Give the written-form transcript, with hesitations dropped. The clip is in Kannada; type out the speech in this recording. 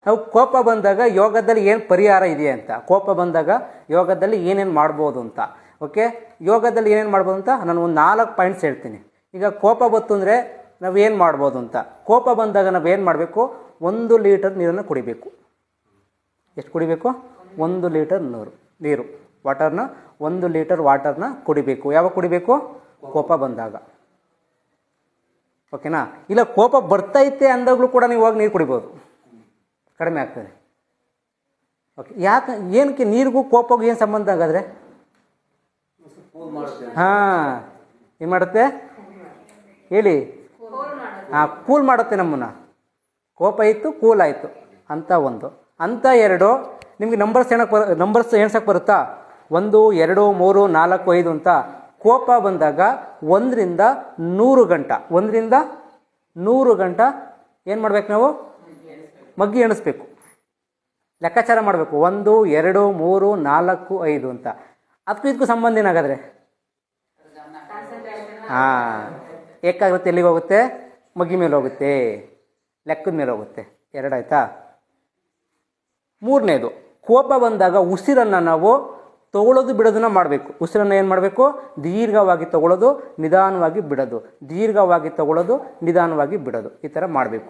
ನಾವು ಕೋಪ ಬಂದಾಗ ಯೋಗದಲ್ಲಿ ಏನು ಪರಿಹಾರ ಇದೆ ಅಂತ, ಕೋಪ ಬಂದಾಗ ಯೋಗದಲ್ಲಿ ಏನೇನು ಮಾಡ್ಬೋದು ಅಂತ. ಓಕೆ, ಯೋಗದಲ್ಲಿ ಏನೇನು ಮಾಡ್ಬೋದು ಅಂತ ನಾನು ಒಂದು 4 ಪಾಯಿಂಟ್ಸ್ ಹೇಳ್ತೀನಿ. ಈಗ ಕೋಪ ಬಂತು ಅಂದರೆ ನಾವು ಏನು ಮಾಡ್ಬೋದು ಅಂತ. ಕೋಪ ಬಂದಾಗ ನಾವು ಏನು ಮಾಡಬೇಕು, 1 ಲೀಟರ್ ನೀರನ್ನು ಕುಡಿಬೇಕು. ಎಷ್ಟು ಕುಡಿಬೇಕು? 1 ಲೀಟರ್ ನೀರು ವಾಟರ್ನ 1 ಲೀಟರ್ ವಾಟರ್ನ ಕುಡಿಬೇಕು. ಯಾವಾಗ ಕುಡಿಬೇಕು? ಕೋಪ ಬಂದಾಗ. ಓಕೆನಾ? ಇಲ್ಲ ಕೋಪ ಬರ್ತೈತೆ ಅಂದಾಗಲೂ ಕೂಡ ನೀವು ಹೋಗಿ ನೀರು ಕುಡಿಬೋದು, ಕಡಿಮೆ ಆಗ್ತದೆ. ಓಕೆ, ಯಾಕೆ ಏನಕ್ಕೆ ನೀರಿಗೂ ಕೋಪಗೂ ಏನು ಸಂಬಂಧ ಆಗಾದರೆ? ಹಾಂ, ಏನು ಮಾಡುತ್ತೆ ಹೇಳಿ? ಹಾಂ, ಕೂಲ್ ಮಾಡುತ್ತೆ ನಮ್ಮನ್ನು. ಕೋಪ ಇತ್ತು, ಕೂಲ್ ಆಯಿತು ಅಂತ ಒಂದು. ಅಂತ 2 ನಿಮಗೆ ನಂಬರ್ಸ್ ಎಣ್ಸಕ್ಕೆ ಬರುತ್ತಾ? 1 2 3 4 5 ಅಂತ. ಕೋಪ ಬಂದಾಗ 1 ರಿಂದ 100 ಗಂಟ, 1 ರಿಂದ 100 ಗಂಟ ಏನು ಮಾಡ್ಬೇಕು ನಾವು? ಮಗ್ಗಿ ಎಣಿಸ್ಬೇಕು, ಲೆಕ್ಕಾಚಾರ ಮಾಡಬೇಕು. 1 2 3 4 5 ಅಂತ. ಅದಕ್ಕೂ ಇದಕ್ಕೂ ಸಂಬಂಧ ಏನಾಗಾದರೆ? ಹಾಂ, ಏಕಾಗ್ರತೆ ಎಲ್ಲಿಗೆ ಹೋಗುತ್ತೆ? ಮಗ್ಗಿ ಮೇಲೆ ಹೋಗುತ್ತೆ, ಲೆಕ್ಕದ ಮೇಲೆ ಹೋಗುತ್ತೆ. 2 ಆಯಿತಾ? 3ನೇದು, ಕೋಪ ಬಂದಾಗ ಉಸಿರನ್ನು ನಾವು ತಗೊಳ್ಳೋದು ಬಿಡೋದನ್ನ ಮಾಡಬೇಕು. ಉಸಿರನ್ನು ಏನು ಮಾಡಬೇಕು? ದೀರ್ಘವಾಗಿ ತಗೊಳ್ಳೋದು, ನಿಧಾನವಾಗಿ ಬಿಡೋದು, ದೀರ್ಘವಾಗಿ ತಗೊಳ್ಳೋದು, ನಿಧಾನವಾಗಿ ಬಿಡೋದು, ಈ ಥರ ಮಾಡಬೇಕು.